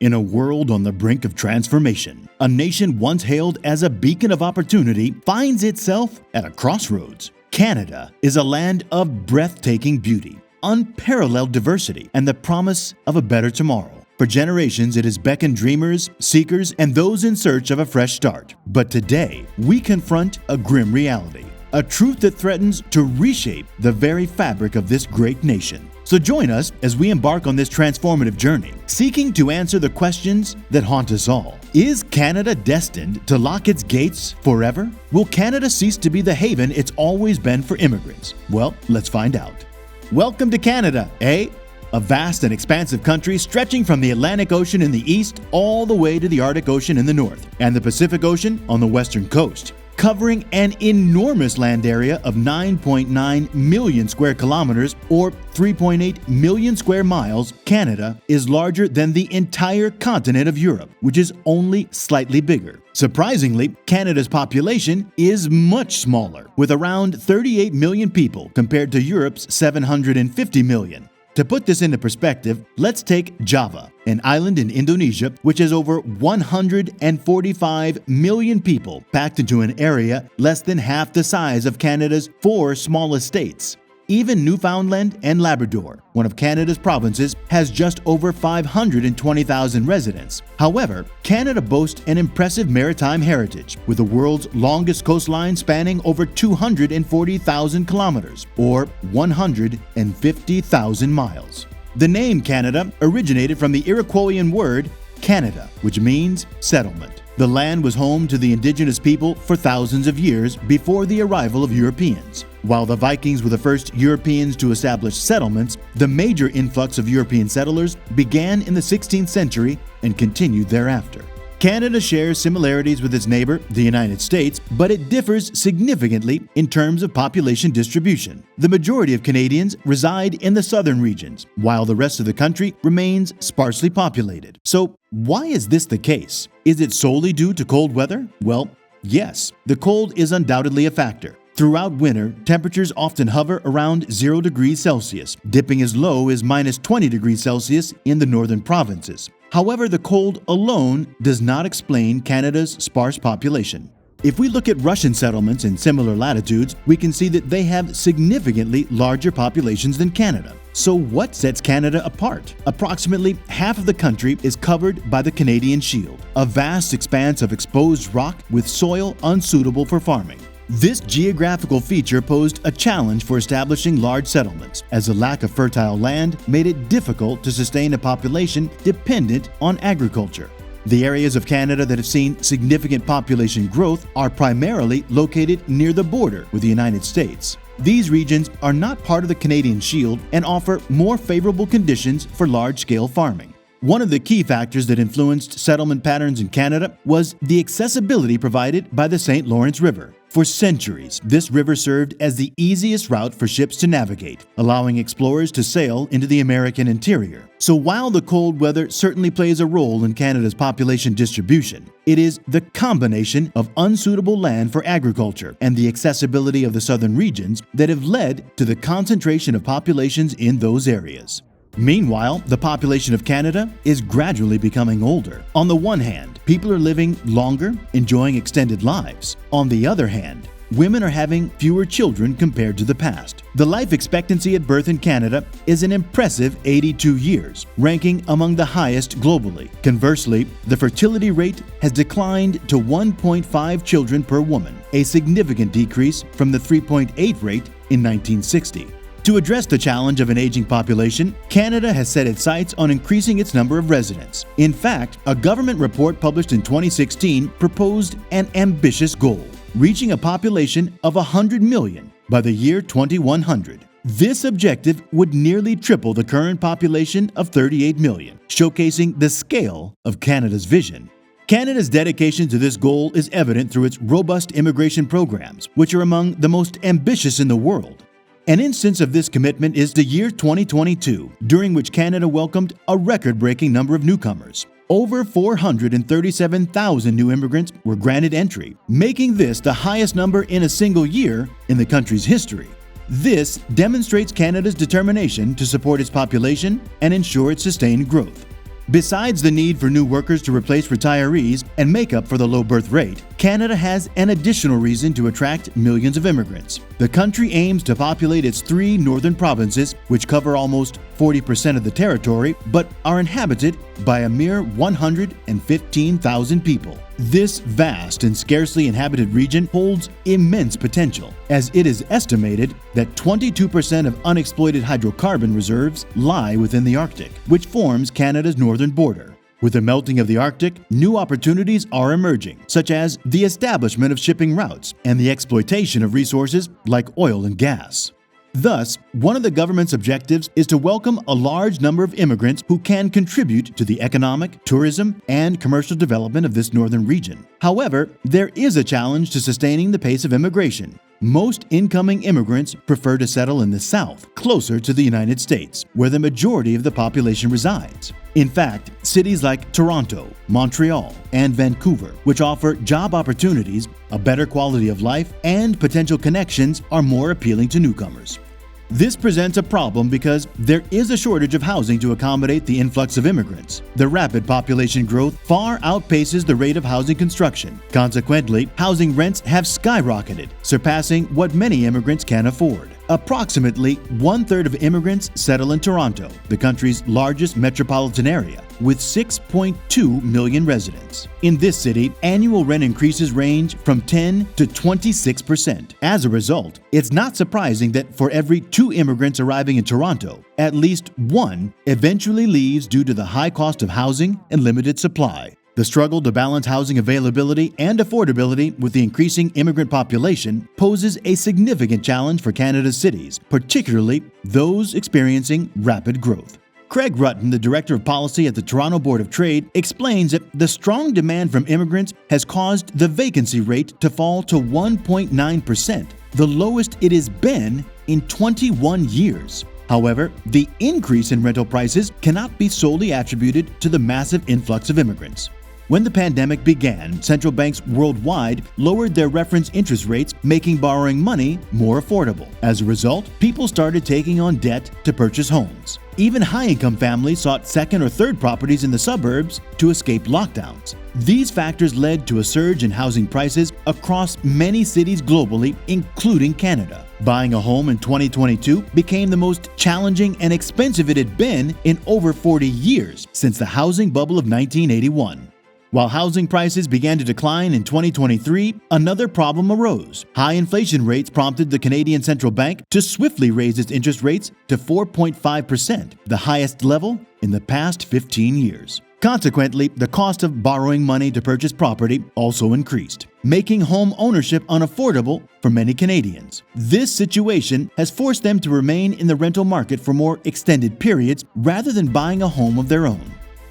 In a world on the brink of transformation, a nation once hailed as a beacon of opportunity finds itself at a crossroads. Canada is a land of breathtaking beauty, unparalleled diversity, and the promise of a better tomorrow. For generations, it has beckoned dreamers, seekers, and those in search of a fresh start. But today, we confront a grim reality, a truth that threatens to reshape the very fabric of this great nation. So join us as we embark on this transformative journey, seeking to answer the questions that haunt us all. Is Canada destined to lock its gates forever? Will Canada cease to be the haven it's always been for immigrants? Well, let's find out. Welcome to Canada, A vast and expansive country stretching from the Atlantic Ocean in the east all the way to the Arctic Ocean in the north, and the Pacific Ocean on the western coast. Covering an enormous land area of 9.9 million square kilometers or 3.8 million square miles, Canada is larger than the entire continent of Europe, which is only slightly bigger. Surprisingly, Canada's population is much smaller, with around 38 million people compared to Europe's 750 million. To put this into perspective, let's take Java, an island in Indonesia which has over 145 million people packed into an area less than half the size of Canada's 4 smallest states. Even Newfoundland and Labrador, one of Canada's provinces, has just over 520,000 residents. However, Canada boasts an impressive maritime heritage, with the world's longest coastline spanning over 240,000 kilometers, or 150,000 miles. The name Canada originated from the Iroquoian word Canada, which means settlement. The land was home to the indigenous people for thousands of years before the arrival of Europeans. While the Vikings were the first Europeans to establish settlements, the major influx of European settlers began in the 16th century and continued thereafter. Canada shares similarities with its neighbor, the United States, but it differs significantly in terms of population distribution. The majority of Canadians reside in the southern regions, while the rest of the country remains sparsely populated. So, why is this the case? Is it solely due to cold weather? Well, yes, the cold is undoubtedly a factor. Throughout winter, temperatures often hover around 0 degrees Celsius, dipping as low as minus 20 degrees Celsius in the northern provinces. However, the cold alone does not explain Canada's sparse population. If we look at Russian settlements in similar latitudes, we can see that they have significantly larger populations than Canada. So what sets Canada apart? Approximately half of the country is covered by the Canadian Shield, a vast expanse of exposed rock with soil unsuitable for farming. This geographical feature posed a challenge for establishing large settlements, as the lack of fertile land made it difficult to sustain a population dependent on agriculture. The areas of Canada that have seen significant population growth are primarily located near the border with the United States. These regions are not part of the Canadian Shield and offer more favorable conditions for large-scale farming. One of the key factors that influenced settlement patterns in Canada was the accessibility provided by the St. Lawrence River. For centuries, this river served as the easiest route for ships to navigate, allowing explorers to sail into the American interior. So while the cold weather certainly plays a role in Canada's population distribution, it is the combination of unsuitable land for agriculture and the accessibility of the southern regions that have led to the concentration of populations in those areas. Meanwhile, the population of Canada is gradually becoming older. On the one hand, people are living longer, enjoying extended lives. On the other hand, women are having fewer children compared to the past. The life expectancy at birth in Canada is an impressive 82 years, ranking among the highest globally. Conversely, the fertility rate has declined to 1.5 children per woman, a significant decrease from the 3.8 rate in 1960. To address the challenge of an aging population, Canada has set its sights on increasing its number of residents. In fact, a government report published in 2016 proposed an ambitious goal, reaching a population of 100 million by the year 2100. This objective would nearly triple the current population of 38 million, showcasing the scale of Canada's vision. Canada's dedication to this goal is evident through its robust immigration programs, which are among the most ambitious in the world. An instance of this commitment is the year 2022, during which Canada welcomed a record-breaking number of newcomers. Over 437,000 new immigrants were granted entry, making this the highest number in a single year in the country's history. This demonstrates Canada's determination to support its population and ensure its sustained growth. Besides the need for new workers to replace retirees and make up for the low birth rate, Canada has an additional reason to attract millions of immigrants. The country aims to populate its 3 northern provinces, which cover almost 40% of the territory, but are inhabited by a mere 115,000 people. This vast and scarcely inhabited region holds immense potential, as it is estimated that 22% of unexploited hydrocarbon reserves lie within the Arctic, which forms Canada's northern border. With the melting of the Arctic, new opportunities are emerging, such as the establishment of shipping routes and the exploitation of resources like oil and gas. Thus, one of the government's objectives is to welcome a large number of immigrants who can contribute to the economic, tourism, and commercial development of this northern region. However, there is a challenge to sustaining the pace of immigration. Most incoming immigrants prefer to settle in the South, closer to the United States, where the majority of the population resides. In fact, cities like Toronto, Montreal, and Vancouver, which offer job opportunities, a better quality of life, and potential connections, are more appealing to newcomers. This presents a problem because there is a shortage of housing to accommodate the influx of immigrants. The rapid population growth far outpaces the rate of housing construction. Consequently, housing rents have skyrocketed, surpassing what many immigrants can afford. Approximately 1/3 of immigrants settle in Toronto, the country's largest metropolitan area, with 6.2 million residents. In this city, annual rent increases range from 10 to 26%. As a result, it's not surprising that for every 2 immigrants arriving in Toronto, at least 1 eventually leaves due to the high cost of housing and limited supply. The struggle to balance housing availability and affordability with the increasing immigrant population poses a significant challenge for Canada's cities, particularly those experiencing rapid growth. Craig Rutten, the Director of Policy at the Toronto Board of Trade, explains that the strong demand from immigrants has caused the vacancy rate to fall to 1.9%, the lowest it has been in 21 years. However, the increase in rental prices cannot be solely attributed to the massive influx of immigrants. When the pandemic began, central banks worldwide lowered their reference interest rates, making borrowing money more affordable. As a result, people started taking on debt to purchase homes. Even high-income families sought second or third properties in the suburbs to escape lockdowns. These factors led to a surge in housing prices across many cities globally, including Canada. Buying a home in 2022 became the most challenging and expensive it had been in over 40 years since the housing bubble of 1981. While housing prices began to decline in 2023, another problem arose. High inflation rates prompted the Canadian Central Bank to swiftly raise its interest rates to 4.5%, the highest level in the past 15 years. Consequently, the cost of borrowing money to purchase property also increased, making home ownership unaffordable for many Canadians. This situation has forced them to remain in the rental market for more extended periods rather than buying a home of their own.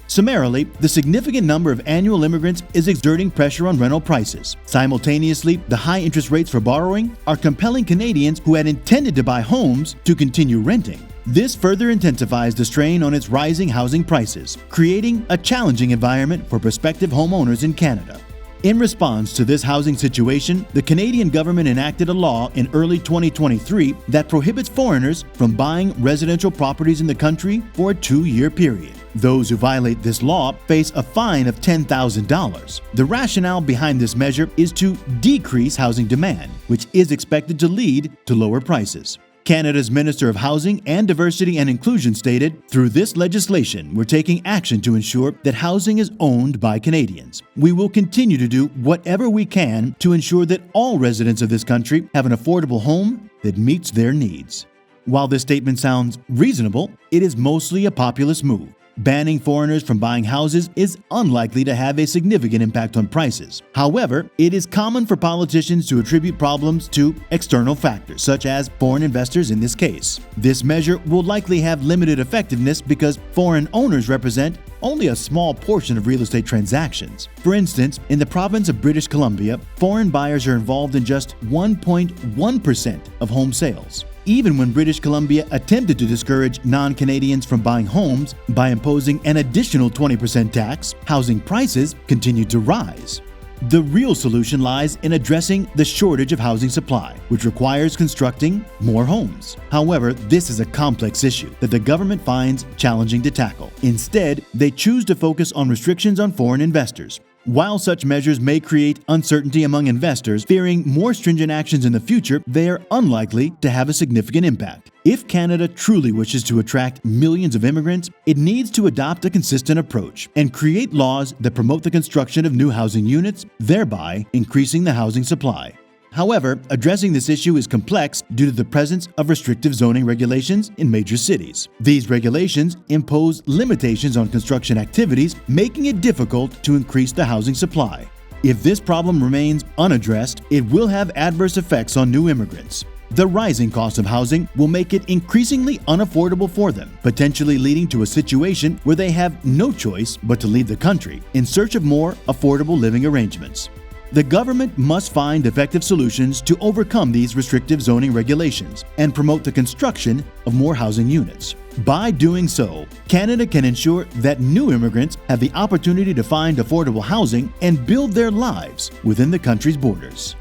Summarily, the significant number of annual immigrants is exerting pressure on rental prices. Simultaneously, the high interest rates for borrowing are compelling Canadians who had intended to buy homes to continue renting. This further intensifies the strain on its rising housing prices, creating a challenging environment for prospective homeowners in Canada. In response to this housing situation, the Canadian government enacted a law in early 2023 that prohibits foreigners from buying residential properties in the country for a 2-year period. Those who violate this law face a fine of $10,000. The rationale behind this measure is to decrease housing demand, which is expected to lead to lower prices. Canada's Minister of Housing and Diversity and Inclusion stated, "Through this legislation, we're taking action to ensure that housing is owned by Canadians. We will continue to do whatever we can to ensure that all residents of this country have an affordable home that meets their needs." While this statement sounds reasonable, it is mostly a populist move. Banning foreigners from buying houses is unlikely to have a significant impact on prices. However, it is common for politicians to attribute problems to external factors, such as foreign investors in this case. This measure will likely have limited effectiveness because foreign owners represent only a small portion of real estate transactions. For instance, in the province of British Columbia, foreign buyers are involved in just 1.1% of home sales. Even when British Columbia attempted to discourage non-Canadians from buying homes by imposing an additional 20% tax, housing prices continued to rise. The real solution lies in addressing the shortage of housing supply, which requires constructing more homes. However, this is a complex issue that the government finds challenging to tackle. Instead, they choose to focus on restrictions on foreign investors. While such measures may create uncertainty among investors, fearing more stringent actions in the future, they are unlikely to have a significant impact. If Canada truly wishes to attract millions of immigrants, it needs to adopt a consistent approach and create laws that promote the construction of new housing units, thereby increasing the housing supply. However, addressing this issue is complex due to the presence of restrictive zoning regulations in major cities. These regulations impose limitations on construction activities, making it difficult to increase the housing supply. If this problem remains unaddressed, it will have adverse effects on new immigrants. The rising cost of housing will make it increasingly unaffordable for them, potentially leading to a situation where they have no choice but to leave the country in search of more affordable living arrangements. The government must find effective solutions to overcome these restrictive zoning regulations and promote the construction of more housing units. By doing so, Canada can ensure that new immigrants have the opportunity to find affordable housing and build their lives within the country's borders.